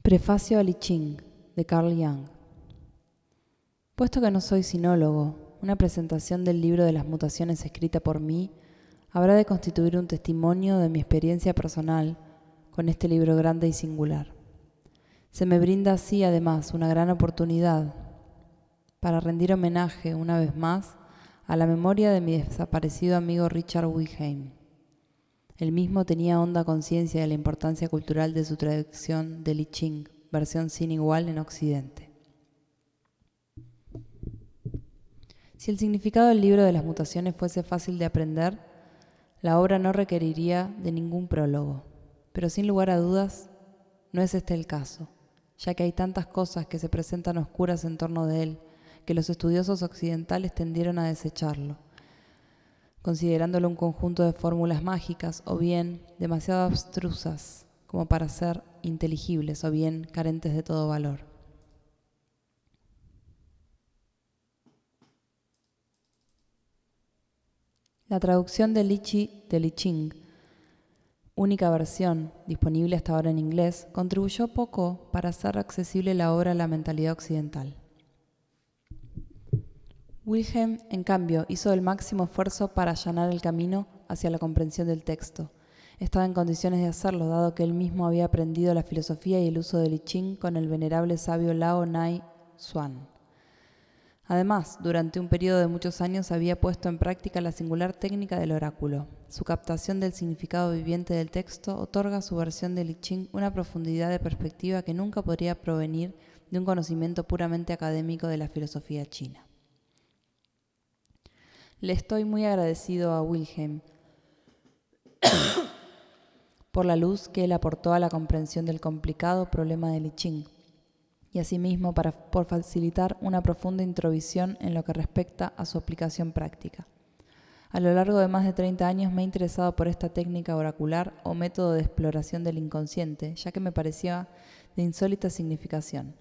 Prefacio al I Ching, de Carl Jung. Puesto que no soy sinólogo, una presentación del libro de las mutaciones escrita por mí habrá de constituir un testimonio de mi experiencia personal con este libro grande y singular. Se me brinda así, además, una gran oportunidad para rendir homenaje, una vez más, a la memoria de mi desaparecido amigo Richard Wilhelm. Él mismo tenía honda conciencia de la importancia cultural de su traducción del I Ching, versión sin igual en Occidente. Si el significado del libro de las mutaciones fuese fácil de aprender, la obra no requeriría de ningún prólogo. Pero sin lugar a dudas, no es este el caso, ya que hay tantas cosas que se presentan oscuras en torno de él, que los estudiosos occidentales tendieron a desecharlo, considerándolo un conjunto de fórmulas mágicas o bien demasiado abstrusas como para ser inteligibles o bien carentes de todo valor. La traducción del I Ching, única versión disponible hasta ahora en inglés, contribuyó poco para hacer accesible la obra a la mentalidad occidental. Wilhelm, en cambio, hizo el máximo esfuerzo para allanar el camino hacia la comprensión del texto. Estaba en condiciones de hacerlo, dado que él mismo había aprendido la filosofía y el uso del I Ching con el venerable sabio Lao Nai Xuan. Además, durante un periodo de muchos años había puesto en práctica la singular técnica del oráculo. Su captación del significado viviente del texto otorga a su versión del I Ching una profundidad de perspectiva que nunca podría provenir de un conocimiento puramente académico de la filosofía china. Le estoy muy agradecido a Wilhelm por la luz que él aportó a la comprensión del complicado problema del I Ching y asimismo por facilitar una profunda introvisión en lo que respecta a su aplicación práctica. A lo largo de más de 30 años me he interesado por esta técnica oracular o método de exploración del inconsciente, ya que me parecía de insólita significación.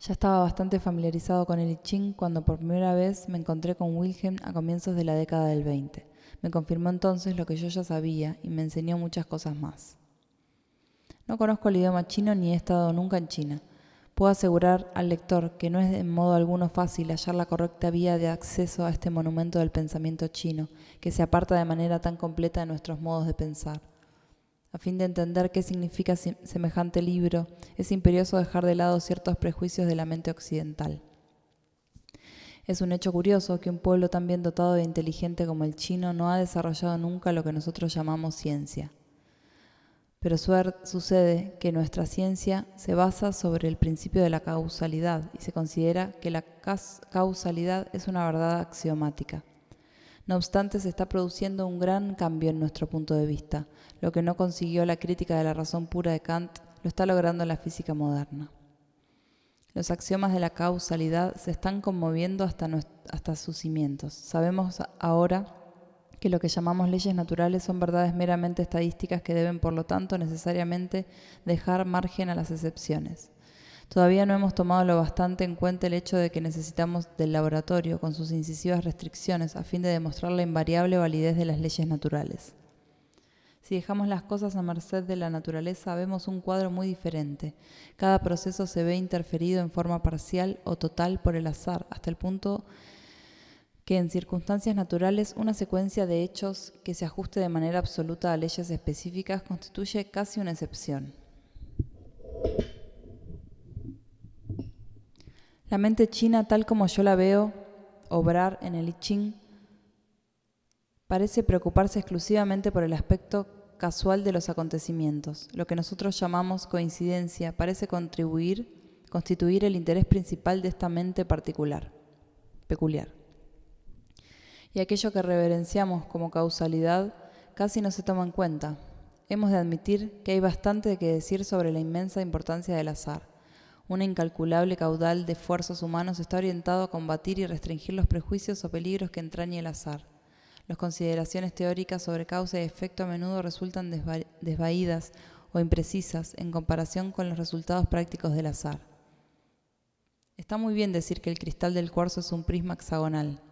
Ya estaba bastante familiarizado con el I Ching cuando por primera vez me encontré con Wilhelm a comienzos de la década del 20. Me confirmó entonces lo que yo ya sabía y me enseñó muchas cosas más. No conozco el idioma chino ni he estado nunca en China. Puedo asegurar al lector que no es en modo alguno fácil hallar la correcta vía de acceso a este monumento del pensamiento chino, que se aparta de manera tan completa de nuestros modos de pensar. A fin de entender qué significa semejante libro, es imperioso dejar de lado ciertos prejuicios de la mente occidental. Es un hecho curioso que un pueblo tan bien dotado e inteligente como el chino no ha desarrollado nunca lo que nosotros llamamos ciencia. Pero sucede que nuestra ciencia se basa sobre el principio de la causalidad y se considera que la causalidad es una verdad axiomática. No obstante, se está produciendo un gran cambio en nuestro punto de vista. Lo que no consiguió la crítica de la razón pura de Kant lo está logrando la física moderna. Los axiomas de la causalidad se están conmoviendo hasta sus cimientos. Sabemos ahora que lo que llamamos leyes naturales son verdades meramente estadísticas que deben, por lo tanto, necesariamente dejar margen a las excepciones. Todavía no hemos tomado lo bastante en cuenta el hecho de que necesitamos del laboratorio con sus incisivas restricciones a fin de demostrar la invariable validez de las leyes naturales. Si dejamos las cosas a merced de la naturaleza, vemos un cuadro muy diferente. Cada proceso se ve interferido en forma parcial o total por el azar, hasta el punto que en circunstancias naturales una secuencia de hechos que se ajuste de manera absoluta a leyes específicas constituye casi una excepción. La mente china, tal como yo la veo obrar en el I Ching, parece preocuparse exclusivamente por el aspecto casual de los acontecimientos. Lo que nosotros llamamos coincidencia parece constituir el interés principal de esta mente peculiar. Y aquello que reverenciamos como causalidad casi no se toma en cuenta. Hemos de admitir que hay bastante que decir sobre la inmensa importancia del azar. Un incalculable caudal de esfuerzos humanos está orientado a combatir y restringir los prejuicios o peligros que entraña el azar. Las consideraciones teóricas sobre causa y efecto a menudo resultan desvaídas o imprecisas en comparación con los resultados prácticos del azar. Está muy bien decir que el cristal del cuarzo es un prisma hexagonal.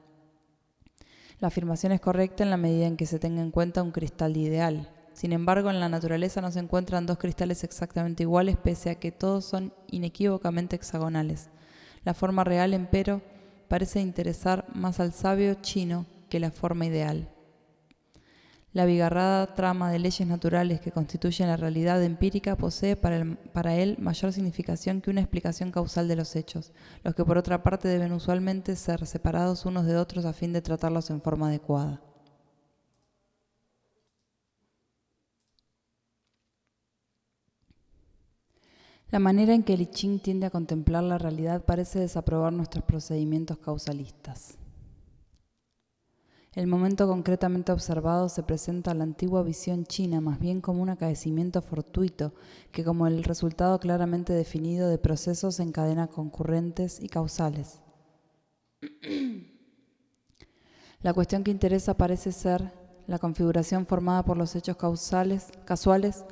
La afirmación es correcta en la medida en que se tenga en cuenta un cristal ideal. Sin embargo, en la naturaleza no se encuentran dos cristales exactamente iguales, pese a que todos son inequívocamente hexagonales. La forma real, empero, parece interesar más al sabio chino que la forma ideal. La abigarrada trama de leyes naturales que constituyen la realidad empírica posee para él mayor significación que una explicación causal de los hechos, los que por otra parte deben usualmente ser separados unos de otros a fin de tratarlos en forma adecuada. La manera en que el I Ching tiende a contemplar la realidad parece desaprobar nuestros procedimientos causalistas. El momento concretamente observado se presenta a la antigua visión china más bien como un acaecimiento fortuito que como el resultado claramente definido de procesos en cadena concurrentes y causales. La cuestión que interesa parece ser la configuración formada por los hechos casuales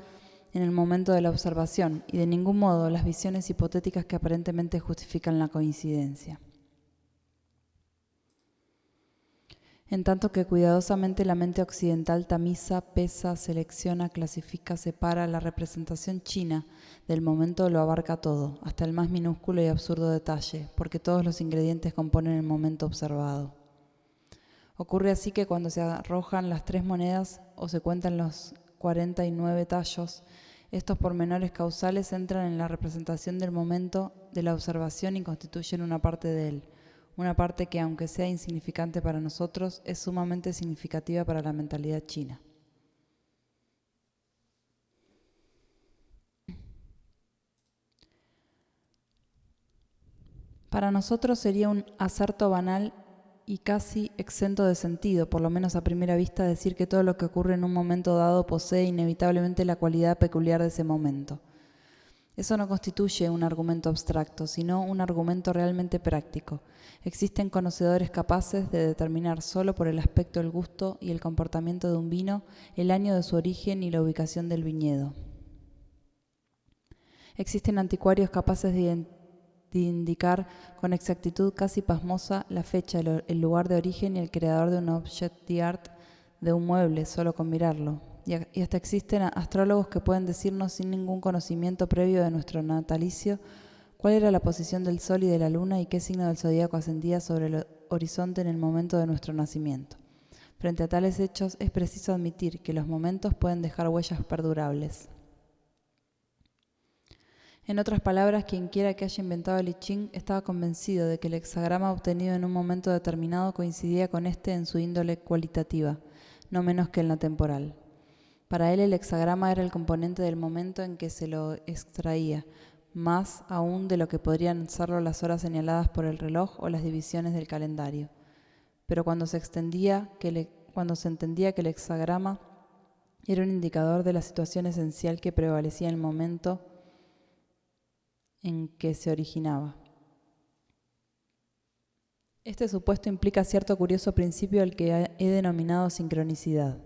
en el momento de la observación y de ningún modo las visiones hipotéticas que aparentemente justifican la coincidencia. En tanto que cuidadosamente la mente occidental tamiza, pesa, selecciona, clasifica, separa, la representación china del momento lo abarca todo, hasta el más minúsculo y absurdo detalle, porque todos los ingredientes componen el momento observado. Ocurre así que cuando se arrojan las 3 monedas o se cuentan los 49 tallos, estos pormenores causales entran en la representación del momento de la observación y constituyen una parte de él. Una parte que, aunque sea insignificante para nosotros, es sumamente significativa para la mentalidad china. Para nosotros sería un acerto banal y casi exento de sentido, por lo menos a primera vista, decir que todo lo que ocurre en un momento dado posee inevitablemente la cualidad peculiar de ese momento. Eso no constituye un argumento abstracto, sino un argumento realmente práctico. Existen conocedores capaces de determinar solo por el aspecto, el gusto y el comportamiento de un vino el año de su origen y la ubicación del viñedo. Existen anticuarios capaces de indicar con exactitud casi pasmosa la fecha, el lugar de origen y el creador de un objet d'art, de un mueble, solo con mirarlo. Y hasta existen astrólogos que pueden decirnos sin ningún conocimiento previo de nuestro natalicio cuál era la posición del sol y de la luna y qué signo del zodíaco ascendía sobre el horizonte en el momento de nuestro nacimiento. Frente a tales hechos es preciso admitir que los momentos pueden dejar huellas perdurables. En otras palabras, quienquiera que haya inventado el I Ching estaba convencido de que el hexagrama obtenido en un momento determinado coincidía con este en su índole cualitativa, no menos que en la temporal. Para él el hexagrama era el componente del momento en que se lo extraía, más aún de lo que podrían serlo las horas señaladas por el reloj o las divisiones del calendario. Pero cuando se entendía que el hexagrama era un indicador de la situación esencial que prevalecía en el momento en que se originaba. Este supuesto implica cierto curioso principio al que he denominado sincronicidad.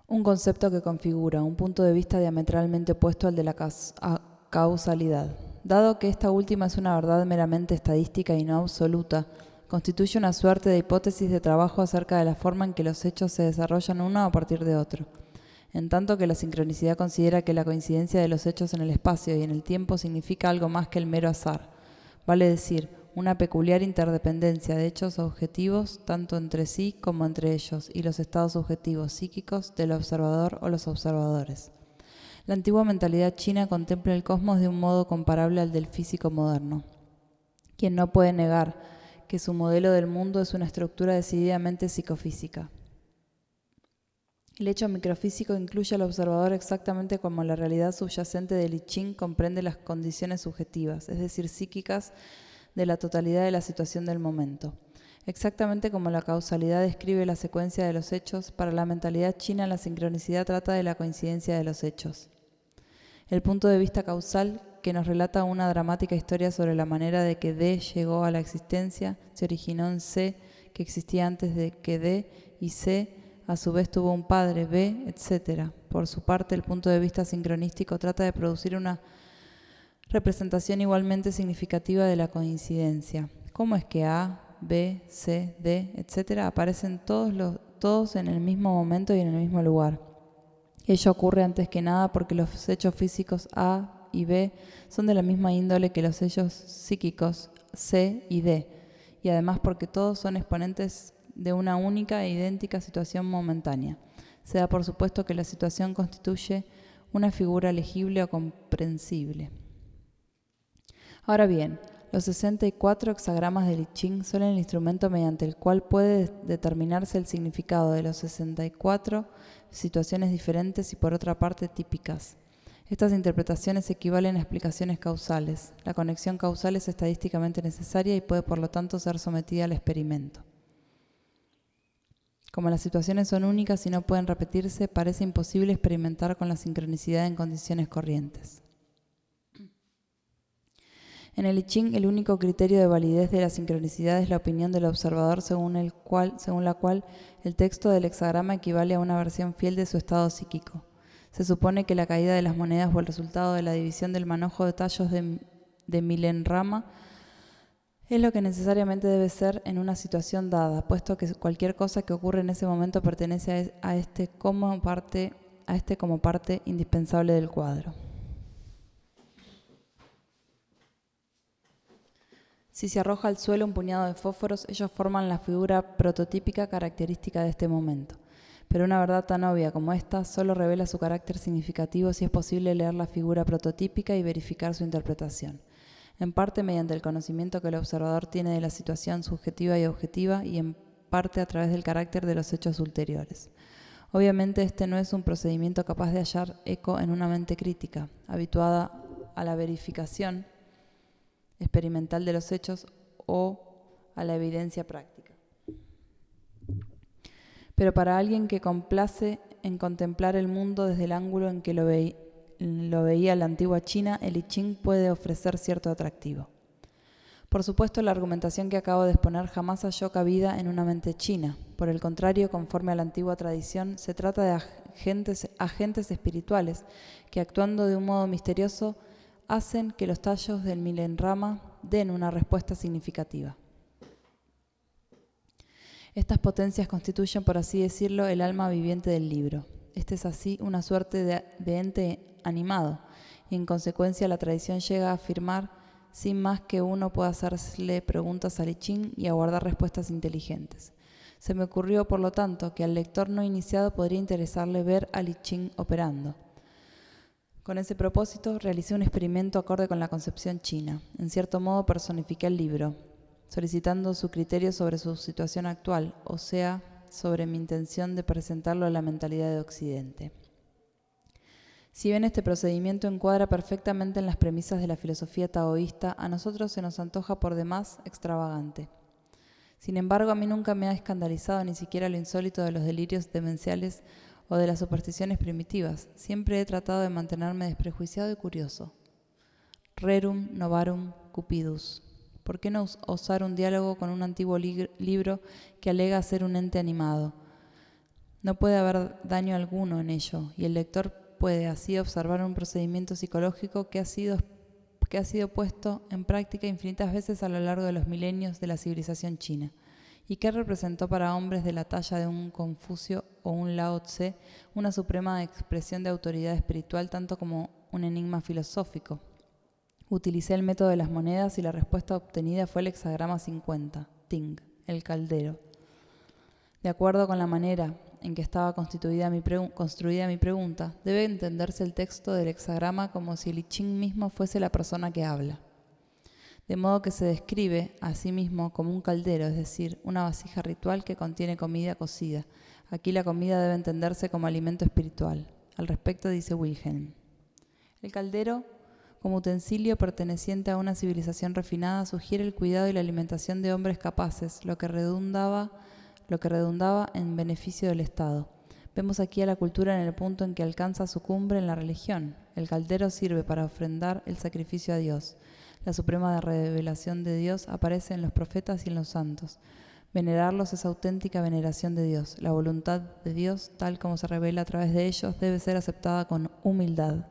Un concepto que configura un punto de vista diametralmente opuesto al de la causalidad. Dado que esta última es una verdad meramente estadística y no absoluta, constituye una suerte de hipótesis de trabajo acerca de la forma en que los hechos se desarrollan uno a partir de otro. En tanto que la sincronicidad considera que la coincidencia de los hechos en el espacio y en el tiempo significa algo más que el mero azar, vale decir, una peculiar interdependencia de hechos objetivos tanto entre sí como entre ellos y los estados subjetivos psíquicos del observador o los observadores. La antigua mentalidad china contempla el cosmos de un modo comparable al del físico moderno, quien no puede negar que su modelo del mundo es una estructura decididamente psicofísica. El hecho microfísico incluye al observador exactamente como la realidad subyacente del I Ching comprende las condiciones subjetivas, es decir, psíquicas, de la totalidad de la situación del momento. Exactamente como la causalidad describe la secuencia de los hechos, para la mentalidad china la sincronicidad trata de la coincidencia de los hechos. El punto de vista causal, que nos relata una dramática historia sobre la manera de que D llegó a la existencia, se originó en C, que existía antes de que D, y C a su vez tuvo un padre, B, etc. Por su parte, el punto de vista sincronístico trata de producir una representación igualmente significativa de la coincidencia. ¿Cómo es que A, B, C, D, etc. aparecen todos en el mismo momento y en el mismo lugar. Ello ocurre antes que nada porque los hechos físicos A y B son de la misma índole que los hechos psíquicos C y D, y además porque todos son exponentes de una única e idéntica situación momentánea. Se da por supuesto que la situación constituye una figura legible o comprensible. Ahora bien, los 64 hexagramas del I Ching son el instrumento mediante el cual puede determinarse el significado de los 64 situaciones diferentes y por otra parte típicas. Estas interpretaciones equivalen a explicaciones causales. La conexión causal es estadísticamente necesaria y puede por lo tanto ser sometida al experimento. Como las situaciones son únicas y no pueden repetirse, parece imposible experimentar con la sincronicidad en condiciones corrientes. En el I Ching, el único criterio de validez de la sincronicidad es la opinión del observador según la cual el texto del hexagrama equivale a una versión fiel de su estado psíquico. Se supone que la caída de las monedas o el resultado de la división del manojo de tallos de milenrama es lo que necesariamente debe ser en una situación dada, puesto que cualquier cosa que ocurre en ese momento pertenece a este como parte indispensable del cuadro. Si se arroja al suelo un puñado de fósforos, ellos forman la figura prototípica característica de este momento. Pero una verdad tan obvia como esta solo revela su carácter significativo si es posible leer la figura prototípica y verificar su interpretación, en parte mediante el conocimiento que el observador tiene de la situación subjetiva y objetiva y en parte a través del carácter de los hechos ulteriores. Obviamente este no es un procedimiento capaz de hallar eco en una mente crítica, habituada a la verificación experimental de los hechos o a la evidencia práctica. Pero para alguien que complace en contemplar el mundo desde el ángulo en que lo veía la antigua China, el I Ching puede ofrecer cierto atractivo. Por supuesto, la argumentación que acabo de exponer jamás halló cabida en una mente china. Por el contrario, conforme a la antigua tradición, se trata de agentes espirituales que, actuando de un modo misterioso, hacen que los tallos del milenrama den una respuesta significativa. Estas potencias constituyen, por así decirlo, el alma viviente del libro. Este es así una suerte de ente animado, y en consecuencia la tradición llega a afirmar, sin más que uno pueda hacerle preguntas al I Ching y aguardar respuestas inteligentes. Se me ocurrió, por lo tanto, que al lector no iniciado podría interesarle ver al I Ching operando. Con ese propósito, realicé un experimento acorde con la concepción china. En cierto modo, personifiqué el libro, solicitando su criterio sobre su situación actual, o sea, sobre mi intención de presentarlo a la mentalidad de Occidente. Si bien este procedimiento encuadra perfectamente en las premisas de la filosofía taoísta, a nosotros se nos antoja por demás extravagante. Sin embargo, a mí nunca me ha escandalizado ni siquiera lo insólito de los delirios demenciales o de las supersticiones primitivas. Siempre he tratado de mantenerme desprejuiciado y curioso. Rerum novarum cupidus. ¿Por qué no osar un diálogo con un antiguo libro que alega ser un ente animado? No puede haber daño alguno en ello, y el lector puede así observar un procedimiento psicológico que ha sido puesto en práctica infinitas veces a lo largo de los milenios de la civilización china, y que representó para hombres de la talla de un Confucio o un Lao Tse una suprema expresión de autoridad espiritual tanto como un enigma filosófico. Utilicé el método de las monedas y la respuesta obtenida fue el hexagrama 50, Ting, el caldero. De acuerdo con la manera en que estaba construida mi pregunta, debe entenderse el texto del hexagrama como si el I Ching mismo fuese la persona que habla. De modo que se describe a sí mismo como un caldero, es decir, una vasija ritual que contiene comida cocida. Aquí la comida debe entenderse como alimento espiritual. Al respecto dice Wilhelm: el caldero, como utensilio perteneciente a una civilización refinada, sugiere el cuidado y la alimentación de hombres capaces, lo que redundaba en beneficio del Estado. Vemos aquí a la cultura en el punto en que alcanza su cumbre en la religión. El caldero sirve para ofrendar el sacrificio a Dios. La suprema revelación de Dios aparece en los profetas y en los santos. Venerarlos es auténtica veneración de Dios. La voluntad de Dios, tal como se revela a través de ellos, debe ser aceptada con humildad.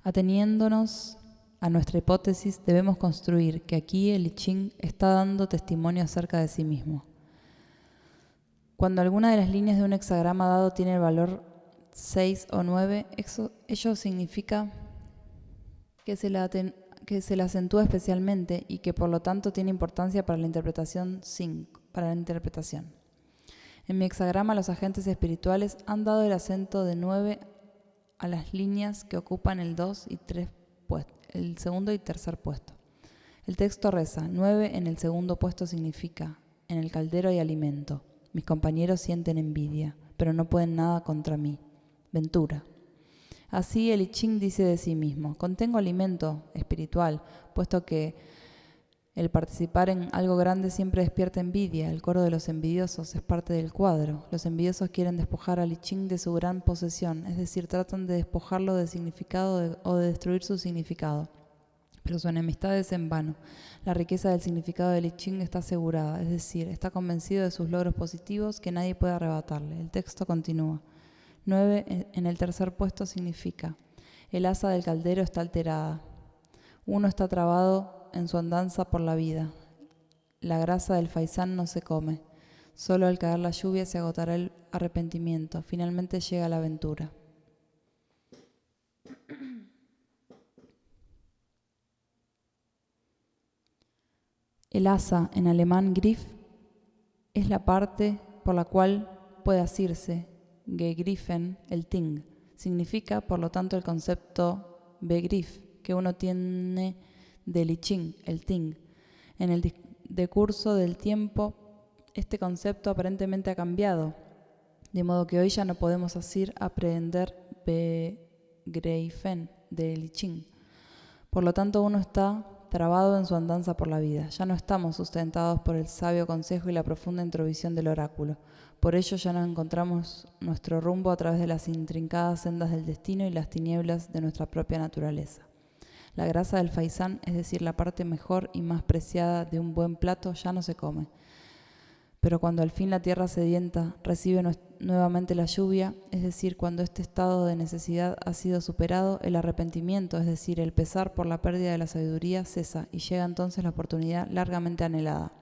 Ateniéndonos a nuestra hipótesis, debemos construir que aquí el I Ching está dando testimonio acerca de sí mismo. Cuando alguna de las líneas de un hexagrama dado tiene el valor 6 o 9, ello significa que se la acentúa especialmente y que por lo tanto tiene importancia para la interpretación 5, En mi hexagrama, los agentes espirituales han dado el acento de 9 a las líneas que ocupan el 2 y 3 el segundo y tercer puesto. El texto reza: 9 en el segundo puesto significa: en el caldero hay alimento. Mis compañeros sienten envidia, pero no pueden nada contra mí. Ventura. Así el I Ching dice de sí mismo: contengo alimento espiritual, puesto que el participar en algo grande siempre despierta envidia. El coro de los envidiosos es parte del cuadro. Los envidiosos quieren despojar al I Ching de su gran posesión, es decir, tratan de despojarlo de significado o de destruir su significado. Pero su enemistad es en vano. La riqueza del significado del I Ching está asegurada, es decir, está convencido de sus logros positivos que nadie puede arrebatarle. El texto continúa. 9 en el tercer puesto significa: el asa del caldero está alterada. Uno está trabado en su andanza por la vida. La grasa del faisán no se come. Solo al caer la lluvia se agotará el arrepentimiento. Finalmente llega la aventura. El asa, en alemán Griff, es la parte por la cual puede asirse. Gegriffen, el Ting. Significa, por lo tanto, el concepto Begriff que uno tiene del I Ching, el Ting. En el decurso del tiempo, este concepto aparentemente ha cambiado, de modo que hoy ya no podemos asir aprehender Begriffen del I Ching. Por lo tanto, uno está trabado en su andanza por la vida. Ya no estamos sustentados por el sabio consejo y la profunda introvisión del oráculo. Por ello ya no encontramos nuestro rumbo a través de las intrincadas sendas del destino y las tinieblas de nuestra propia naturaleza. La grasa del faisán, es decir, la parte mejor y más preciada de un buen plato, ya no se come. Pero cuando al fin la tierra sedienta recibe nuevamente la lluvia, es decir, cuando este estado de necesidad ha sido superado, el arrepentimiento, es decir, el pesar por la pérdida de la sabiduría, cesa y llega entonces la oportunidad largamente anhelada.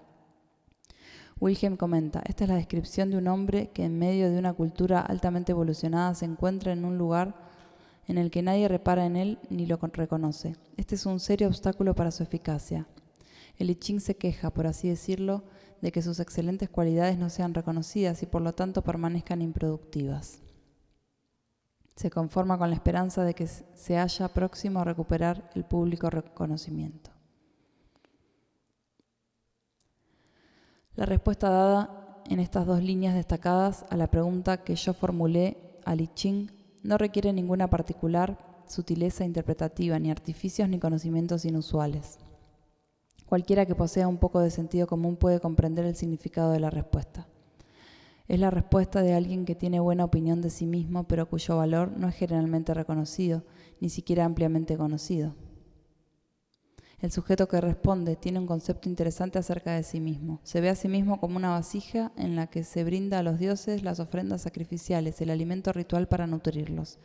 Wilhelm comenta: esta es la descripción de un hombre que en medio de una cultura altamente evolucionada se encuentra en un lugar en el que nadie repara en él ni lo reconoce. Este es un serio obstáculo para su eficacia. El I Ching se queja, por así decirlo, de que sus excelentes cualidades no sean reconocidas y por lo tanto permanezcan improductivas. Se conforma con la esperanza de que se haya próximo a recuperar el público reconocimiento. La respuesta dada en estas dos líneas destacadas a la pregunta que yo formulé al I Ching no requiere ninguna particular sutileza interpretativa, ni artificios ni conocimientos inusuales. Cualquiera que posea un poco de sentido común puede comprender el significado de la respuesta. Es la respuesta de alguien que tiene buena opinión de sí mismo, pero cuyo valor no es generalmente reconocido, ni siquiera ampliamente conocido. El sujeto que responde tiene un concepto interesante acerca de sí mismo. Se ve a sí mismo como una vasija en la que se brinda a los dioses las ofrendas sacrificiales, el alimento ritual para nutrirlos.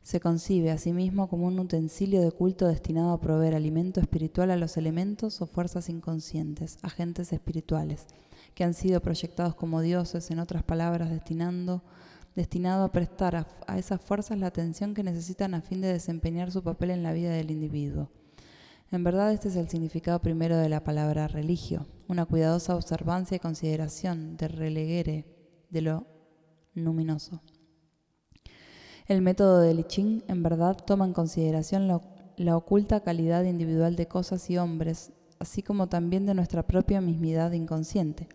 Se concibe a sí mismo como un utensilio de culto destinado a proveer alimento espiritual a los elementos o fuerzas inconscientes, agentes espirituales, que han sido proyectados como dioses, en otras palabras, destinado a prestar a esas fuerzas la atención que necesitan a fin de desempeñar su papel en la vida del individuo. En verdad, este es el significado primero de la palabra religio, una cuidadosa observancia y consideración de relegere, de lo luminoso. El método del I Ching, en verdad, toma en consideración la oculta calidad individual de cosas y hombres, así como también de nuestra propia mismidad inconsciente.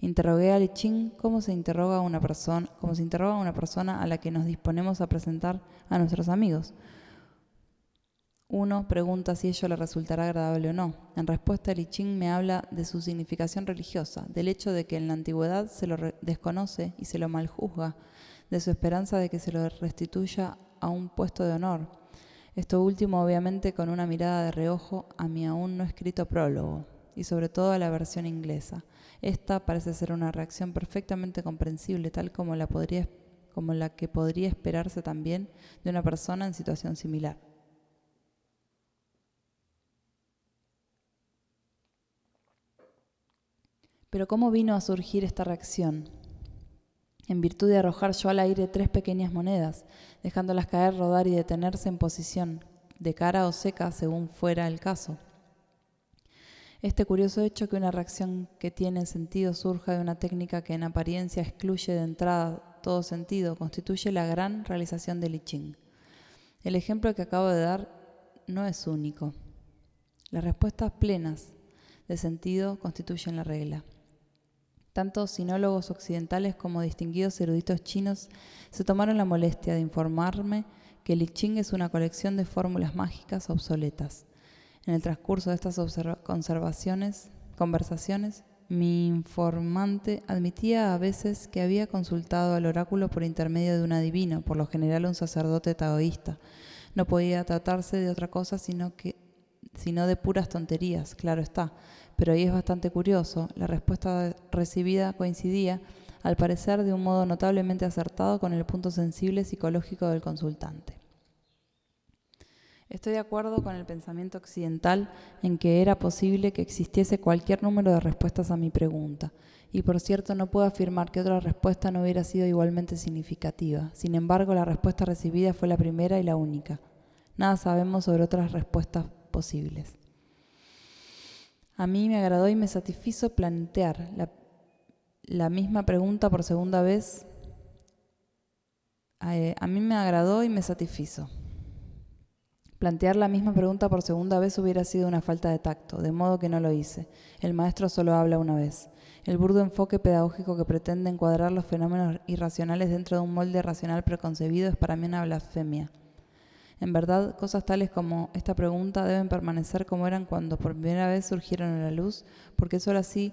Interrogué al I Ching como se interroga a una persona a la que nos disponemos a presentar a nuestros amigos. Uno pregunta si ello le resultará agradable o no. En respuesta, el I Ching me habla de su significación religiosa, del hecho de que en la antigüedad se lo desconoce y se lo maljuzga, de su esperanza de que se lo restituya a un puesto de honor. Esto último, obviamente, con una mirada de reojo a mi aún no escrito prólogo, y sobre todo a la versión inglesa. Esta parece ser una reacción perfectamente comprensible, tal como la que podría esperarse también de una persona en situación similar. Pero ¿cómo vino a surgir esta reacción? En virtud de arrojar yo al aire 3 pequeñas monedas, dejándolas caer, rodar y detenerse en posición, de cara o seca según fuera el caso. Este curioso hecho que una reacción que tiene sentido surja de una técnica que en apariencia excluye de entrada todo sentido, constituye la gran realización del I Ching. El ejemplo que acabo de dar no es único. Las respuestas plenas de sentido constituyen la regla. Tanto sinólogos occidentales como distinguidos eruditos chinos se tomaron la molestia de informarme que el I Ching es una colección de fórmulas mágicas obsoletas. En el transcurso de estas conversaciones, mi informante admitía a veces que había consultado al oráculo por intermedio de un adivino, por lo general un sacerdote taoísta. No podía tratarse de otra cosa sino de puras tonterías, claro está. Pero ahí es bastante curioso, la respuesta recibida coincidía, al parecer de un modo notablemente acertado, con el punto sensible psicológico del consultante. Estoy de acuerdo con el pensamiento occidental en que era posible que existiese cualquier número de respuestas a mi pregunta, y por cierto no puedo afirmar que otra respuesta no hubiera sido igualmente significativa. Sin embargo, la respuesta recibida fue la primera y la única. Nada sabemos sobre otras respuestas posibles. A mí me agradó y me satisfizo plantear la misma pregunta por segunda vez. Plantear la misma pregunta por segunda vez hubiera sido una falta de tacto, de modo que no lo hice. El maestro solo habla una vez. El burdo enfoque pedagógico que pretende encuadrar los fenómenos irracionales dentro de un molde racional preconcebido es para mí una blasfemia. En verdad, cosas tales como esta pregunta deben permanecer como eran cuando por primera vez surgieron a la luz, porque solo así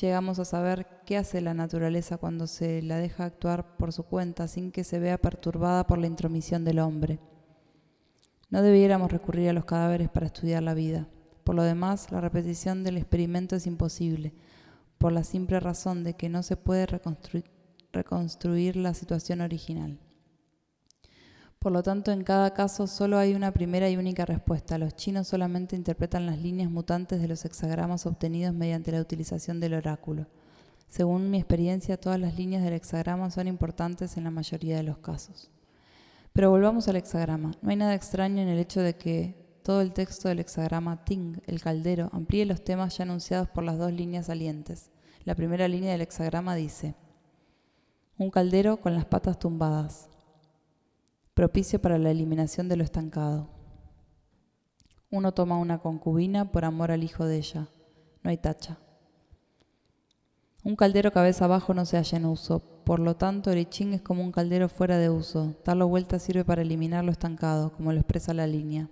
llegamos a saber qué hace la naturaleza cuando se la deja actuar por su cuenta sin que se vea perturbada por la intromisión del hombre. No debiéramos recurrir a los cadáveres para estudiar la vida. Por lo demás, la repetición del experimento es imposible, por la simple razón de que no se puede reconstruir la situación original. Por lo tanto, en cada caso solo hay una primera y única respuesta. Los chinos solamente interpretan las líneas mutantes de los hexagramas obtenidos mediante la utilización del oráculo. Según mi experiencia, todas las líneas del hexagrama son importantes en la mayoría de los casos. Pero volvamos al hexagrama. No hay nada extraño en el hecho de que todo el texto del hexagrama Ting, el caldero, amplíe los temas ya anunciados por las 2 líneas salientes. La primera línea del hexagrama dice: un caldero con las patas tumbadas, propicio para la eliminación de lo estancado. Uno toma una concubina por amor al hijo de ella. No hay tacha. Un caldero cabeza abajo no se halla en uso. Por lo tanto, el I Ching es como un caldero fuera de uso. Darlo vuelta sirve para eliminar lo estancado, como lo expresa la línea.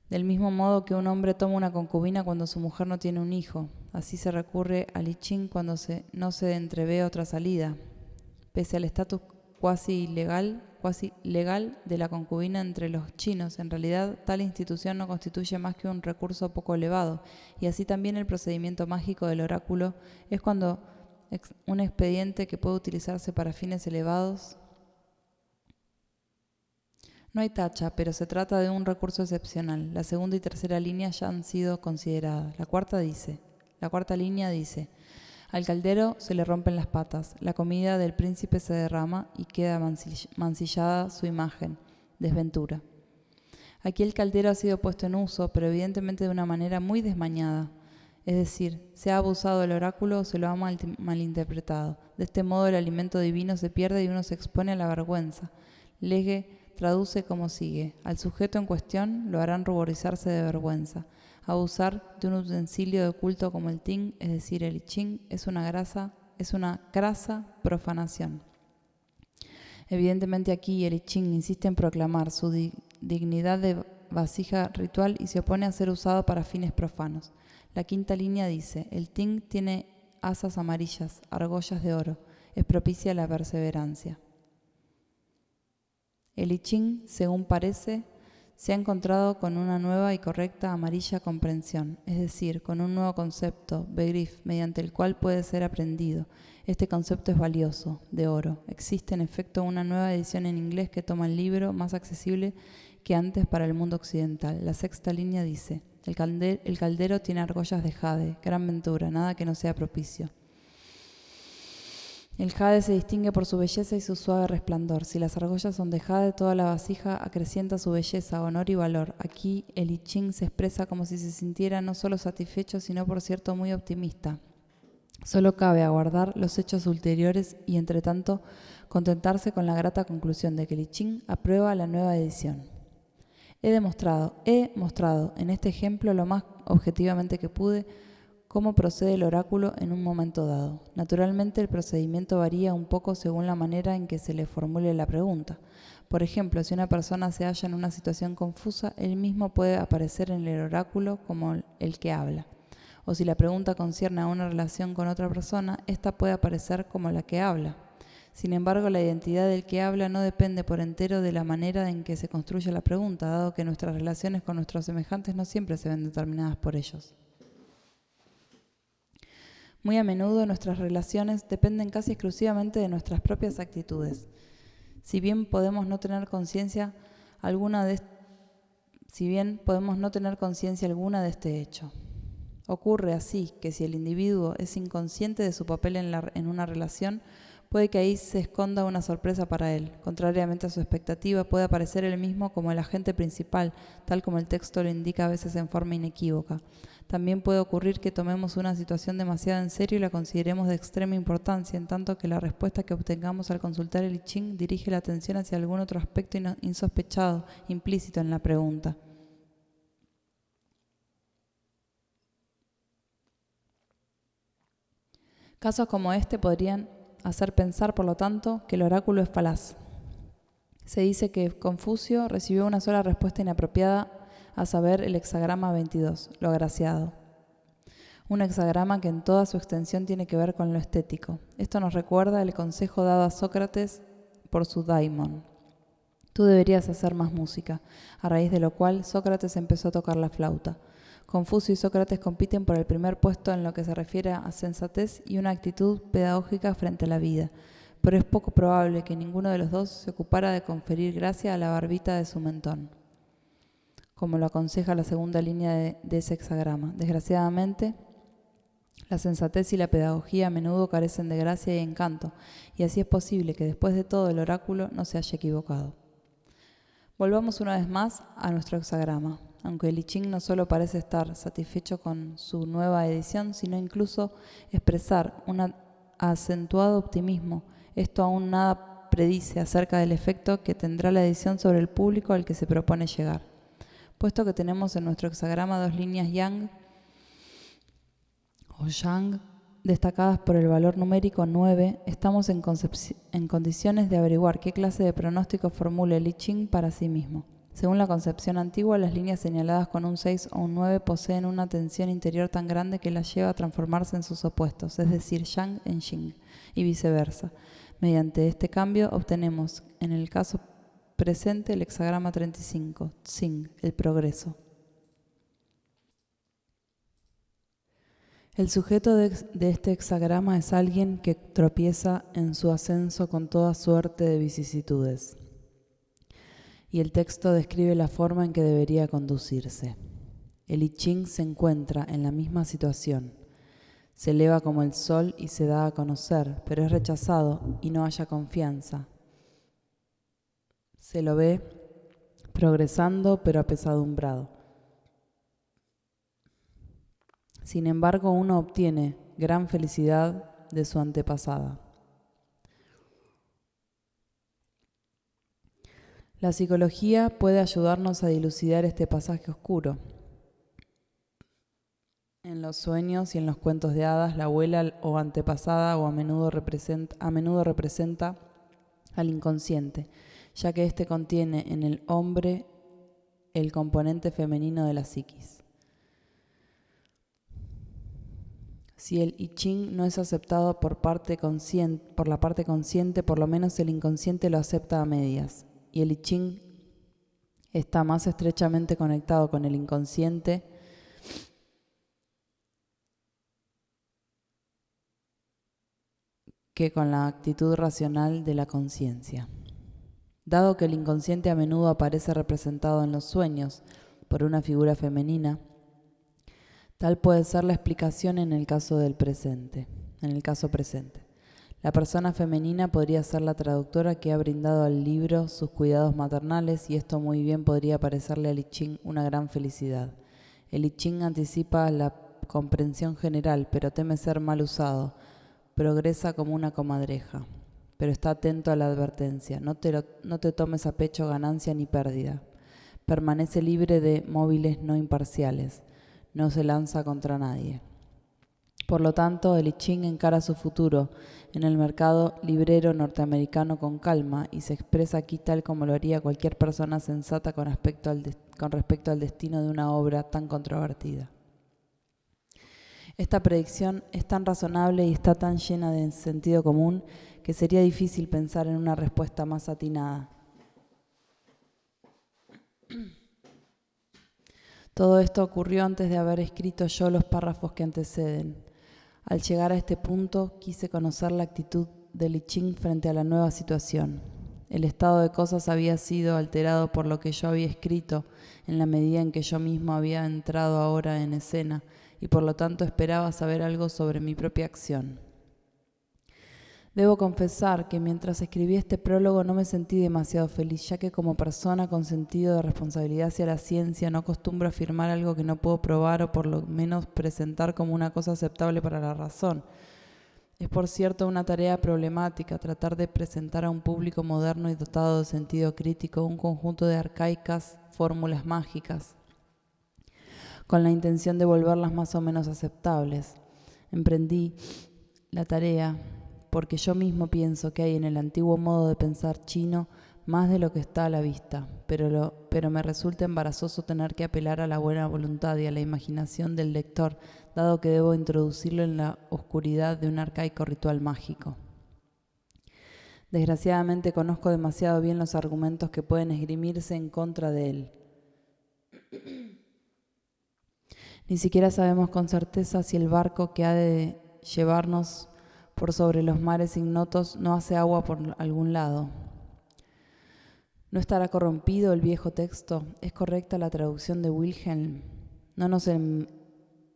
Del mismo modo que un hombre toma una concubina cuando su mujer no tiene un hijo, así se recurre al I Ching cuando no se entrevé otra salida. Pese al estatus cuasi legal de la concubina entre los chinos, en realidad tal institución no constituye más que un recurso poco elevado, y así también el procedimiento mágico del oráculo es cuando un expediente que puede utilizarse para fines elevados. No hay tacha, pero se trata de un recurso excepcional. La segunda y tercera línea ya han sido consideradas. La cuarta línea dice: al caldero se le rompen las patas, la comida del príncipe se derrama y queda mancillada su imagen. Desventura. Aquí el caldero ha sido puesto en uso, pero evidentemente de una manera muy desmañada. Es decir, se ha abusado del oráculo o se lo ha malinterpretado. De este modo el alimento divino se pierde y uno se expone a la vergüenza. Legge traduce como sigue: al sujeto en cuestión lo harán ruborizarse de vergüenza. Abusar de un utensilio de culto como el Ting, es decir, el I Ching, es una grasa profanación. Evidentemente aquí el I Ching insiste en proclamar su dignidad de vasija ritual y se opone a ser usado para fines profanos. La quinta línea dice: el Ting tiene asas amarillas, argollas de oro, es propicia a la perseverancia. El I Ching, según parece, se ha encontrado con una nueva y correcta amarilla comprensión, es decir, con un nuevo concepto, Begriff, mediante el cual puede ser aprendido. Este concepto es valioso, de oro. Existe en efecto una nueva edición en inglés que toma el libro más accesible que antes para el mundo occidental. La sexta línea dice: El caldero tiene argollas de jade, gran ventura, nada que no sea propicio. El jade se distingue por su belleza y su suave resplandor. Si las argollas son de jade, toda la vasija acrecienta su belleza, honor y valor. Aquí el I Ching se expresa como si se sintiera no solo satisfecho, sino por cierto muy optimista. Solo cabe aguardar los hechos ulteriores y, entre tanto, contentarse con la grata conclusión de que el I Ching aprueba la nueva edición. He mostrado en este ejemplo lo más objetivamente que pude cómo procede el oráculo en un momento dado. Naturalmente, el procedimiento varía un poco según la manera en que se le formule la pregunta. Por ejemplo, si una persona se halla en una situación confusa, él mismo puede aparecer en el oráculo como el que habla. O si la pregunta concierne a una relación con otra persona, ésta puede aparecer como la que habla. Sin embargo, la identidad del que habla no depende por entero de la manera en que se construye la pregunta, dado que nuestras relaciones con nuestros semejantes no siempre se ven determinadas por ellos. Muy a menudo nuestras relaciones dependen casi exclusivamente de nuestras propias actitudes. Si bien podemos no tener conciencia alguna de este hecho. Ocurre así que si el individuo es inconsciente de su papel en una relación, puede que ahí se esconda una sorpresa para él. Contrariamente a su expectativa, puede aparecer él mismo como el agente principal, tal como el texto lo indica a veces en forma inequívoca. También puede ocurrir que tomemos una situación demasiado en serio y la consideremos de extrema importancia, en tanto que la respuesta que obtengamos al consultar el I Ching dirige la atención hacia algún otro aspecto insospechado, implícito en la pregunta. Casos como este podrían hacer pensar, por lo tanto, que el oráculo es falaz. Se dice que Confucio recibió una sola respuesta inapropiada, a saber, el hexagrama 22, lo agraciado. Un hexagrama que en toda su extensión tiene que ver con lo estético. Esto nos recuerda el consejo dado a Sócrates por su daimon. Tú deberías hacer más música, a raíz de lo cual Sócrates empezó a tocar la flauta. Confucio y Sócrates compiten por el primer puesto en lo que se refiere a sensatez y una actitud pedagógica frente a la vida, pero es poco probable que ninguno de los dos se ocupara de conferir gracia a la barbita de su mentón, como lo aconseja la segunda línea de ese hexagrama. Desgraciadamente, la sensatez y la pedagogía a menudo carecen de gracia y encanto, y así es posible que después de todo el oráculo no se haya equivocado. Volvamos una vez más a nuestro hexagrama. Aunque el I Ching no solo parece estar satisfecho con su nueva edición, sino incluso expresar un acentuado optimismo. Esto aún nada predice acerca del efecto que tendrá la edición sobre el público al que se propone llegar. Puesto que tenemos en nuestro hexagrama dos líneas yang o yang destacadas por el valor numérico 9, estamos en condiciones de averiguar qué clase de pronóstico formula el I Ching para sí mismo. Según la concepción antigua, las líneas señaladas con un 6 o un 9 poseen una tensión interior tan grande que las lleva a transformarse en sus opuestos, es decir, yang en yin, y viceversa. Mediante este cambio obtenemos, en el caso presente, el hexagrama 35, Tsing, el progreso. El sujeto de este hexagrama es alguien que tropieza en su ascenso con toda suerte de vicisitudes. Y el texto describe la forma en que debería conducirse. El I Ching se encuentra en la misma situación. Se eleva como el sol y se da a conocer, pero es rechazado y no haya confianza. Se lo ve progresando, pero apesadumbrado. Sin embargo, uno obtiene gran felicidad de su antepasada. La psicología puede ayudarnos a dilucidar este pasaje oscuro. En los sueños y en los cuentos de hadas, la abuela o antepasada a menudo representa al inconsciente, ya que éste contiene en el hombre el componente femenino de la psiquis. Si el I Ching no es aceptado por la parte consciente, por lo menos el inconsciente lo acepta a medias. Y el I Ching está más estrechamente conectado con el inconsciente que con la actitud racional de la conciencia. Dado que el inconsciente a menudo aparece representado en los sueños por una figura femenina, Tal puede ser la explicación en el caso presente. La persona femenina podría ser la traductora que ha brindado al libro sus cuidados maternales, y esto muy bien podría parecerle al I Ching una gran felicidad. El I Ching anticipa la comprensión general, pero teme ser mal usado. Progresa como una comadreja, pero está atento a la advertencia. No te tomes a pecho ganancia ni pérdida. Permanece libre de móviles no imparciales. No se lanza contra nadie. Por lo tanto, el I Ching encara su futuro en el mercado librero norteamericano con calma y se expresa aquí tal como lo haría cualquier persona sensata con respecto al destino de una obra tan controvertida. Esta predicción es tan razonable y está tan llena de sentido común que sería difícil pensar en una respuesta más atinada. Todo esto ocurrió antes de haber escrito yo los párrafos que anteceden. Al llegar a este punto, quise conocer la actitud de I Ching frente a la nueva situación. El estado de cosas había sido alterado por lo que yo había escrito, en la medida en que yo mismo había entrado ahora en escena, y por lo tanto esperaba saber algo sobre mi propia acción. Debo confesar que mientras escribí este prólogo no me sentí demasiado feliz, ya que como persona con sentido de responsabilidad hacia la ciencia no acostumbro a afirmar algo que no puedo probar o por lo menos presentar como una cosa aceptable para la razón. Es por cierto una tarea problemática tratar de presentar a un público moderno y dotado de sentido crítico un conjunto de arcaicas fórmulas mágicas, con la intención de volverlas más o menos aceptables. Emprendí la tarea porque yo mismo pienso que hay en el antiguo modo de pensar chino más de lo que está a la vista, pero me resulta embarazoso tener que apelar a la buena voluntad y a la imaginación del lector, dado que debo introducirlo en la oscuridad de un arcaico ritual mágico. Desgraciadamente conozco demasiado bien los argumentos que pueden esgrimirse en contra de él. Ni siquiera sabemos con certeza si el barco que ha de llevarnos por sobre los mares ignotos no hace agua por algún lado. ¿No estará corrompido el viejo texto? ¿Es correcta la traducción de Wilhelm? ¿No nos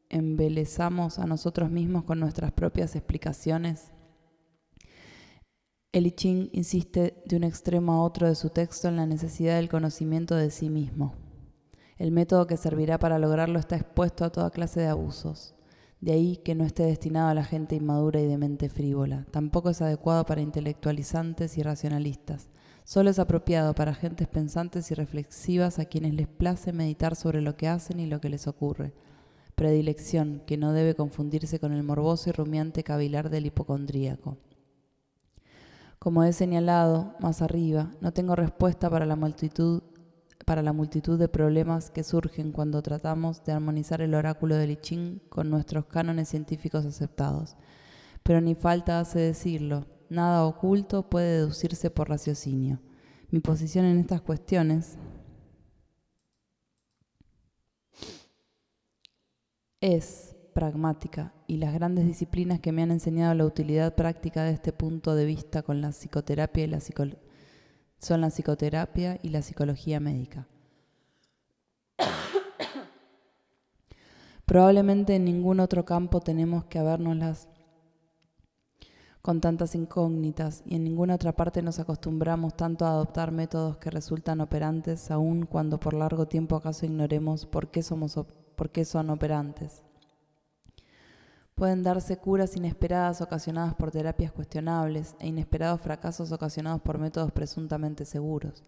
embelezamos a nosotros mismos con nuestras propias explicaciones? El I Ching insiste de un extremo a otro de su texto en la necesidad del conocimiento de sí mismo. El método que servirá para lograrlo está expuesto a toda clase de abusos. De ahí que no esté destinado a la gente inmadura y de mente frívola. Tampoco es adecuado para intelectualizantes y racionalistas. Solo es apropiado para gentes pensantes y reflexivas a quienes les place meditar sobre lo que hacen y lo que les ocurre. Predilección que no debe confundirse con el morboso y rumiante cavilar del hipocondríaco. Como he señalado más arriba, no tengo respuesta para la multitud de problemas que surgen cuando tratamos de armonizar el oráculo del I Ching con nuestros cánones científicos aceptados. Pero ni falta hace decirlo, nada oculto puede deducirse por raciocinio. Mi posición en estas cuestiones es pragmática, y las grandes disciplinas que me han enseñado la utilidad práctica de este punto de vista son la psicoterapia y la psicología médica. Probablemente en ningún otro campo tenemos que habérnoslas con tantas incógnitas, y en ninguna otra parte nos acostumbramos tanto a adoptar métodos que resultan operantes, aun cuando por largo tiempo acaso ignoremos por qué son operantes. Pueden darse curas inesperadas ocasionadas por terapias cuestionables e inesperados fracasos ocasionados por métodos presuntamente seguros.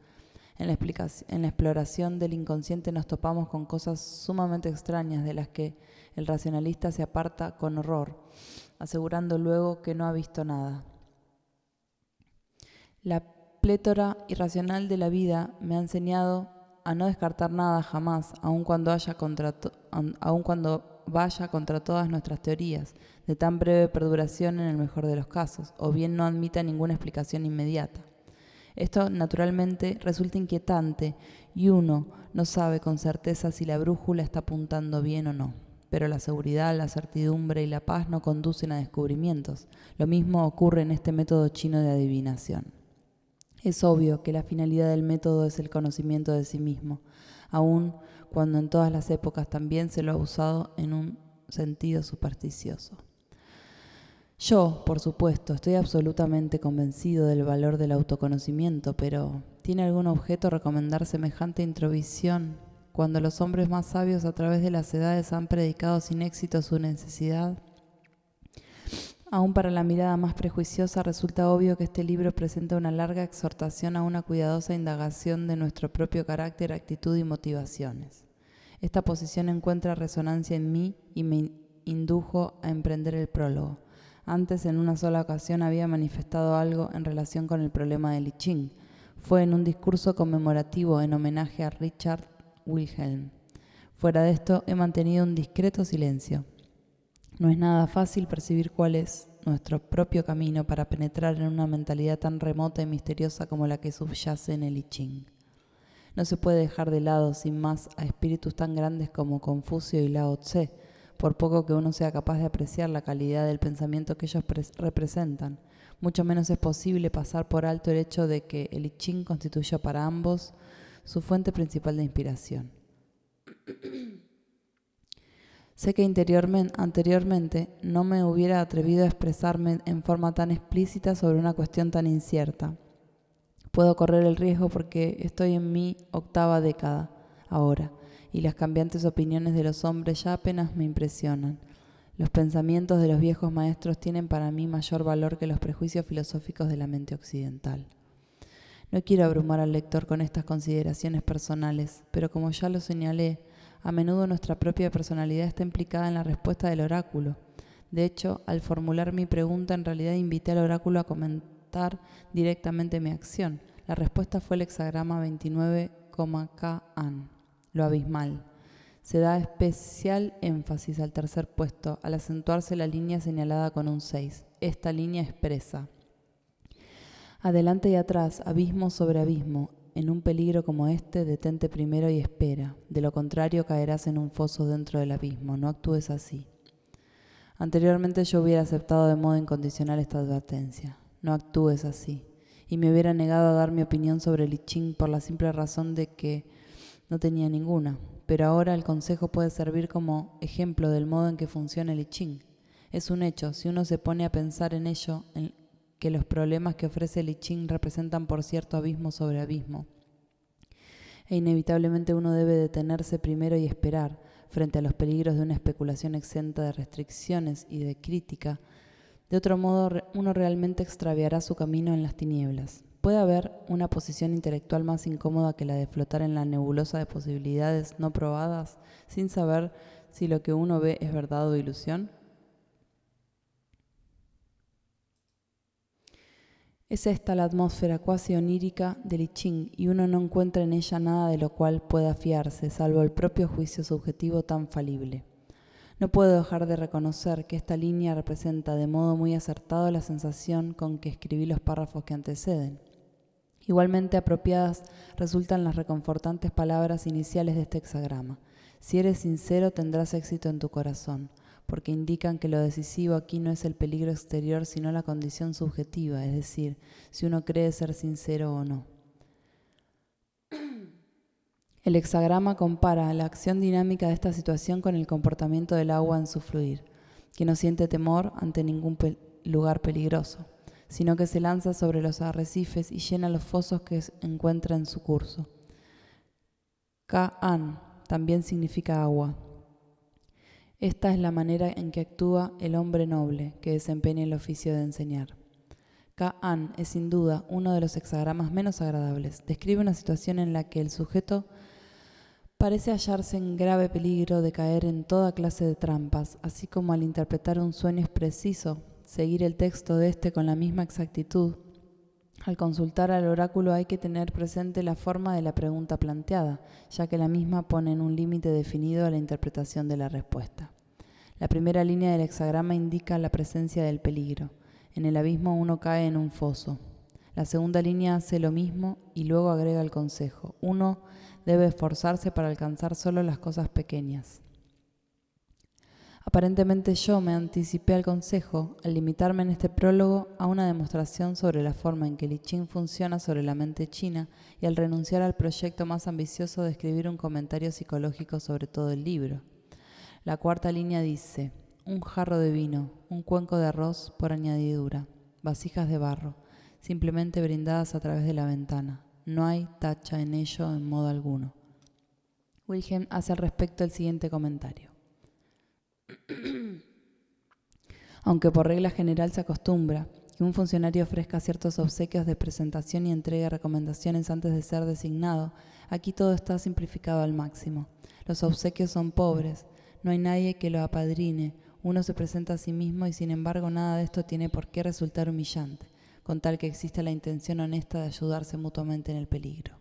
En la exploración del inconsciente nos topamos con cosas sumamente extrañas de las que el racionalista se aparta con horror, asegurando luego que no ha visto nada. La plétora irracional de la vida me ha enseñado a no descartar nada jamás, aun cuando vaya contra todas nuestras teorías, de tan breve perduración en el mejor de los casos, o bien no admita ninguna explicación inmediata. Esto naturalmente resulta inquietante y uno no sabe con certeza si la brújula está apuntando bien o no. Pero la seguridad, la certidumbre y la paz no conducen a descubrimientos. Lo mismo ocurre en este método chino de adivinación. Es obvio que la finalidad del método es el conocimiento de sí mismo, aun cuando en todas las épocas también se lo ha usado en un sentido supersticioso. Yo, por supuesto, estoy absolutamente convencido del valor del autoconocimiento, pero ¿tiene algún objeto recomendar semejante introvisión cuando los hombres más sabios a través de las edades han predicado sin éxito su necesidad? Aún para la mirada más prejuiciosa resulta obvio que este libro presenta una larga exhortación a una cuidadosa indagación de nuestro propio carácter, actitud y motivaciones. Esta posición encuentra resonancia en mí y me indujo a emprender el prólogo. Antes, en una sola ocasión, había manifestado algo en relación con el problema del I Ching. Fue en un discurso conmemorativo en homenaje a Richard Wilhelm. Fuera de esto, he mantenido un discreto silencio. No es nada fácil percibir cuál es nuestro propio camino para penetrar en una mentalidad tan remota y misteriosa como la que subyace en el I Ching. No se puede dejar de lado sin más a espíritus tan grandes como Confucio y Lao Tse, por poco que uno sea capaz de apreciar la calidad del pensamiento que ellos representan. Mucho menos es posible pasar por alto el hecho de que el I Ching constituyó para ambos su fuente principal de inspiración. Sé que anteriormente no me hubiera atrevido a expresarme en forma tan explícita sobre una cuestión tan incierta. Puedo correr el riesgo porque estoy en mi 8ª década ahora, y las cambiantes opiniones de los hombres ya apenas me impresionan. Los pensamientos de los viejos maestros tienen para mí mayor valor que los prejuicios filosóficos de la mente occidental. No quiero abrumar al lector con estas consideraciones personales, pero como ya lo señalé, a menudo nuestra propia personalidad está implicada en la respuesta del oráculo. De hecho, al formular mi pregunta, en realidad invité al oráculo a comentar directamente mi acción. La respuesta fue el hexagrama 29,K-An, lo abismal. Se da especial énfasis al tercer puesto, al acentuarse la línea señalada con un 6. Esta línea expresa: adelante y atrás, abismo sobre abismo. En un peligro como este, detente primero y espera. De lo contrario, caerás en un foso dentro del abismo. No actúes así. Anteriormente yo hubiera aceptado de modo incondicional esta advertencia. No actúes así. Y me hubiera negado a dar mi opinión sobre el I Ching por la simple razón de que no tenía ninguna. Pero ahora el consejo puede servir como ejemplo del modo en que funciona el I Ching. Es un hecho, si uno se pone a pensar en ello, que los problemas que ofrece el I Ching representan por cierto abismo sobre abismo. E inevitablemente uno debe detenerse primero y esperar, frente a los peligros de una especulación exenta de restricciones y de crítica. De otro modo, uno realmente extraviará su camino en las tinieblas. ¿Puede haber una posición intelectual más incómoda que la de flotar en la nebulosa de posibilidades no probadas, sin saber si lo que uno ve es verdad o ilusión? Es esta la atmósfera cuasi onírica del I Ching, y uno no encuentra en ella nada de lo cual pueda fiarse, salvo el propio juicio subjetivo tan falible. No puedo dejar de reconocer que esta línea representa de modo muy acertado la sensación con que escribí los párrafos que anteceden. Igualmente apropiadas resultan las reconfortantes palabras iniciales de este hexagrama. Si eres sincero, tendrás éxito en tu corazón, porque indican que lo decisivo aquí no es el peligro exterior, sino la condición subjetiva, es decir, si uno cree ser sincero o no. El hexagrama compara la acción dinámica de esta situación con el comportamiento del agua en su fluir, que no siente temor ante ningún lugar peligroso, sino que se lanza sobre los arrecifes y llena los fosos que encuentra en su curso. Ka-an también significa agua. Esta es la manera en que actúa el hombre noble que desempeña el oficio de enseñar. Ka-an es sin duda uno de los hexagramas menos agradables. Describe una situación en la que el sujeto parece hallarse en grave peligro de caer en toda clase de trampas, así como al interpretar un sueño es preciso seguir el texto de este con la misma exactitud. Al consultar al oráculo hay que tener presente la forma de la pregunta planteada, ya que la misma pone en un límite definido a la interpretación de la respuesta. La primera línea del hexagrama indica la presencia del peligro. En el abismo uno cae en un foso. La segunda línea hace lo mismo y luego agrega el consejo. Uno debe esforzarse para alcanzar solo las cosas pequeñas. Aparentemente yo me anticipé al consejo al limitarme en este prólogo a una demostración sobre la forma en que el I Ching funciona sobre la mente china y al renunciar al proyecto más ambicioso de escribir un comentario psicológico sobre todo el libro. La cuarta línea dice: un jarro de vino, un cuenco de arroz por añadidura, vasijas de barro, simplemente brindadas a través de la ventana. No hay tacha en ello en modo alguno. Wilhelm hace al respecto el siguiente comentario. Aunque por regla general se acostumbra que un funcionario ofrezca ciertos obsequios de presentación y entregue recomendaciones antes de ser designado, aquí todo está simplificado al máximo. Los obsequios son pobres, no hay nadie que lo apadrine, uno se presenta a sí mismo y sin embargo nada de esto tiene por qué resultar humillante, con tal que exista la intención honesta de ayudarse mutuamente en el peligro.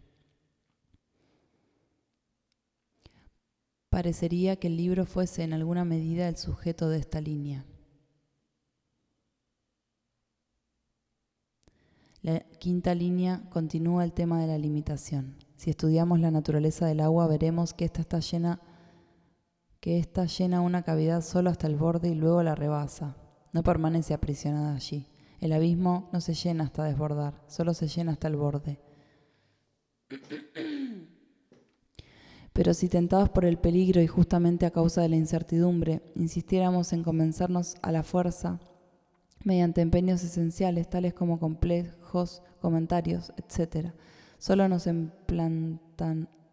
Parecería que el libro fuese en alguna medida el sujeto de esta línea. La quinta línea continúa el tema de la limitación. Si estudiamos la naturaleza del agua, veremos que esta llena una cavidad solo hasta el borde y luego la rebasa. No permanece aprisionada allí. El abismo no se llena hasta desbordar, solo se llena hasta el borde. Pero si tentados por el peligro y justamente a causa de la incertidumbre, insistiéramos en convencernos a la fuerza, mediante empeños esenciales, tales como complejos comentarios, etc., solo nos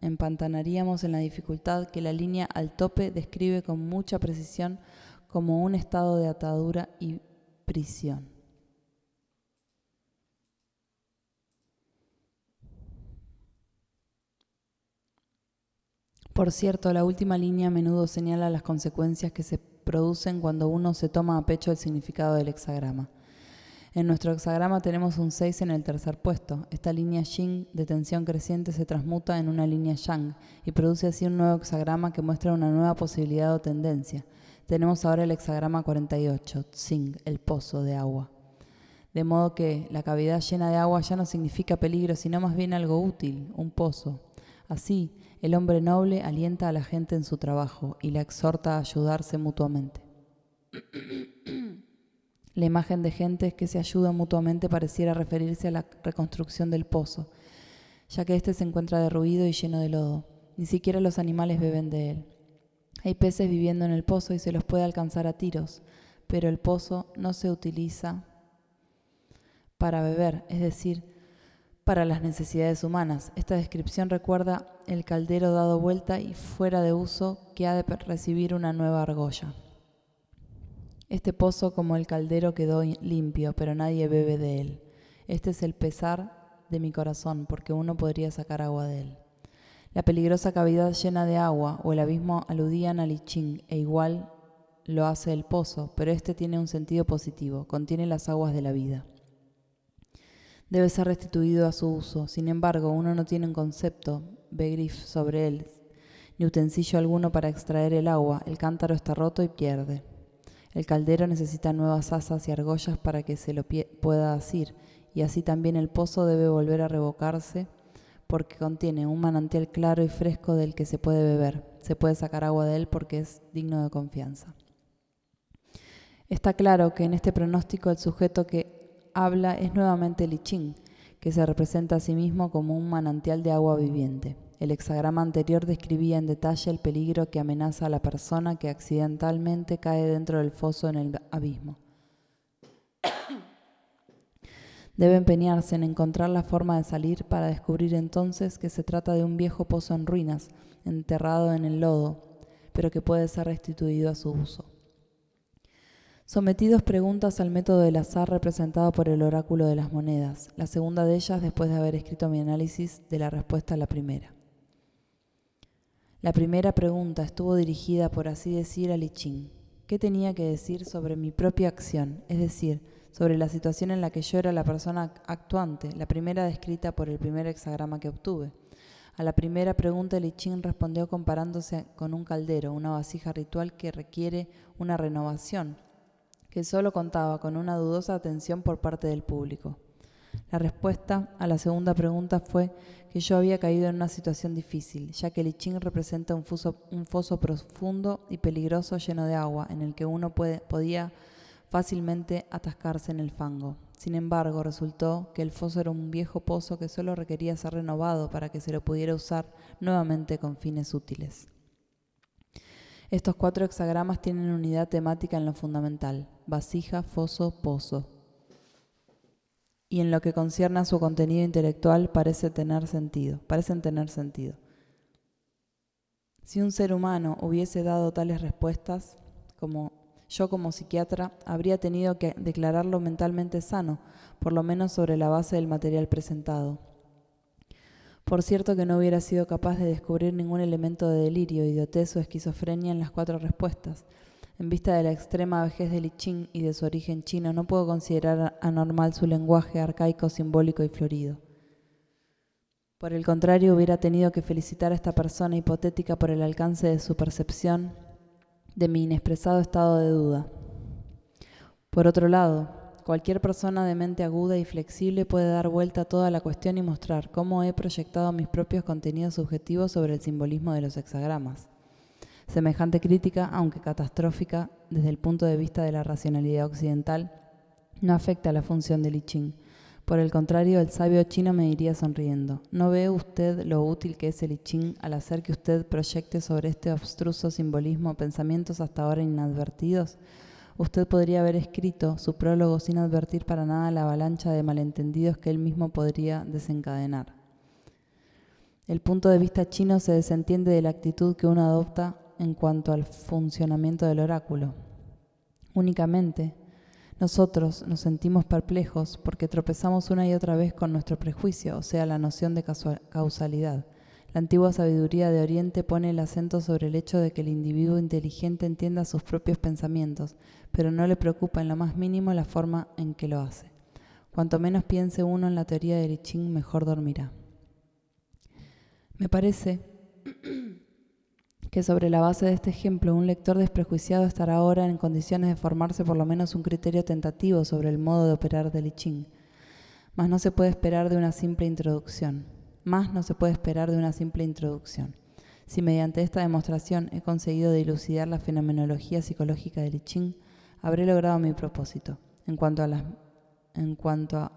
empantanaríamos en la dificultad que la línea al tope describe con mucha precisión como un estado de atadura y prisión. Por cierto, la última línea a menudo señala las consecuencias que se producen cuando uno se toma a pecho el significado del hexagrama. En nuestro hexagrama tenemos un 6 en el tercer puesto. Esta línea yin de tensión creciente se transmuta en una línea yang y produce así un nuevo hexagrama que muestra una nueva posibilidad o tendencia. Tenemos ahora el hexagrama 48, Tsing, el pozo de agua. De modo que la cavidad llena de agua ya no significa peligro, sino más bien algo útil, un pozo. Así, el hombre noble alienta a la gente en su trabajo y la exhorta a ayudarse mutuamente. La imagen de gentes que se ayudan mutuamente pareciera referirse a la reconstrucción del pozo, ya que éste se encuentra derruido y lleno de lodo. Ni siquiera los animales beben de él. Hay peces viviendo en el pozo y se los puede alcanzar a tiros, pero el pozo no se utiliza para beber, es decir, para las necesidades humanas. Esta descripción recuerda el caldero dado vuelta y fuera de uso que ha de recibir una nueva argolla. Este pozo como el caldero quedó limpio, pero nadie bebe de él. Este es el pesar de mi corazón, porque uno podría sacar agua de él. La peligrosa cavidad llena de agua o el abismo aludían al I Ching, e igual lo hace el pozo, pero este tiene un sentido positivo, contiene las aguas de la vida. Debe ser restituido a su uso. Sin embargo, uno no tiene un concepto, begriff, sobre él, ni utensilio alguno para extraer el agua. El cántaro está roto y pierde. El caldero necesita nuevas asas y argollas para que se lo pueda asir, y así también el pozo debe volver a revocarse porque contiene un manantial claro y fresco del que se puede beber. Se puede sacar agua de él porque es digno de confianza. Está claro que en este pronóstico el sujeto que habla es nuevamente el I Ching, que se representa a sí mismo como un manantial de agua viviente. El hexagrama anterior describía en detalle el peligro que amenaza a la persona que accidentalmente cae dentro del foso en el abismo. Debe empeñarse en encontrar la forma de salir para descubrir entonces que se trata de un viejo pozo en ruinas, enterrado en el lodo, pero que puede ser restituido a su uso. Sometidos preguntas al método del azar representado por el oráculo de las monedas, la segunda de ellas después de haber escrito mi análisis de la respuesta a la primera. La primera pregunta estuvo dirigida, por así decir, al I Ching. ¿Qué tenía que decir sobre mi propia acción? Es decir, sobre la situación en la que yo era la persona actuante, la primera descrita por el primer hexagrama que obtuve. A la primera pregunta el I Ching respondió comparándose con un caldero, una vasija ritual que requiere una renovación, que solo contaba con una dudosa atención por parte del público. La respuesta a la segunda pregunta fue que yo había caído en una situación difícil, ya que el I Ching representa un foso profundo y peligroso lleno de agua, en el que uno podía fácilmente atascarse en el fango. Sin embargo, resultó que el foso era un viejo pozo que solo requería ser renovado para que se lo pudiera usar nuevamente con fines útiles. Estos 4 hexagramas tienen unidad temática en lo fundamental: vasija, foso, pozo. Y en lo que concierne a su contenido intelectual parecen tener sentido. Si un ser humano hubiese dado tales respuestas, como psiquiatra, habría tenido que declararlo mentalmente sano, por lo menos sobre la base del material presentado. Por cierto que no hubiera sido capaz de descubrir ningún elemento de delirio, idiotez o esquizofrenia en las 4 respuestas. En vista de la extrema vejez de Li Ching y de su origen chino, no puedo considerar anormal su lenguaje arcaico, simbólico y florido. Por el contrario, hubiera tenido que felicitar a esta persona hipotética por el alcance de su percepción de mi inexpresado estado de duda. Por otro lado, cualquier persona de mente aguda y flexible puede dar vuelta a toda la cuestión y mostrar cómo he proyectado mis propios contenidos subjetivos sobre el simbolismo de los hexagramas. Semejante crítica, aunque catastrófica desde el punto de vista de la racionalidad occidental, no afecta a la función de Li Ching. Por el contrario, el sabio chino me diría sonriendo: ¿no ve usted lo útil que es el I Ching al hacer que usted proyecte sobre este abstruso simbolismo pensamientos hasta ahora inadvertidos? Usted podría haber escrito su prólogo sin advertir para nada la avalancha de malentendidos que él mismo podría desencadenar. El punto de vista chino se desentiende de la actitud que uno adopta en cuanto al funcionamiento del oráculo. Únicamente, nosotros nos sentimos perplejos porque tropezamos una y otra vez con nuestro prejuicio, o sea, la noción de causalidad. La antigua sabiduría de Oriente pone el acento sobre el hecho de que el individuo inteligente entienda sus propios pensamientos, pero no le preocupa en lo más mínimo la forma en que lo hace. Cuanto menos piense uno en la teoría de Li Ching, mejor dormirá. Me parece que sobre la base de este ejemplo, un lector desprejuiciado estará ahora en condiciones de formarse por lo menos un criterio tentativo sobre el modo de operar de Li Ching. Mas no se puede esperar de una simple introducción. Si mediante esta demostración he conseguido dilucidar la fenomenología psicológica de Li Ching, habré logrado mi propósito. En cuanto a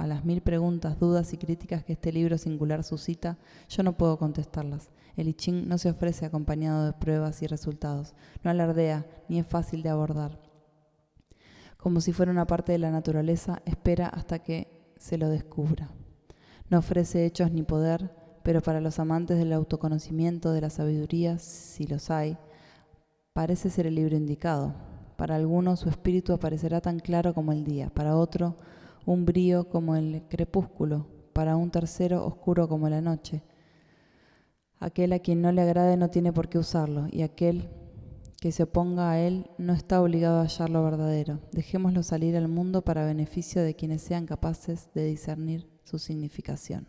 las 1000 preguntas, dudas y críticas que este libro singular suscita, yo no puedo contestarlas. El I Ching no se ofrece acompañado de pruebas y resultados, no alardea ni es fácil de abordar. Como si fuera una parte de la naturaleza, espera hasta que se lo descubra. No ofrece hechos ni poder, pero para los amantes del autoconocimiento, de la sabiduría, si los hay, parece ser el libro indicado. Para algunos su espíritu aparecerá tan claro como el día, para otro un brío como el crepúsculo, para un tercero oscuro como la noche. Aquel a quien no le agrade no tiene por qué usarlo, y aquel que se oponga a él no está obligado a hallar lo verdadero. Dejémoslo salir al mundo para beneficio de quienes sean capaces de discernir su significación.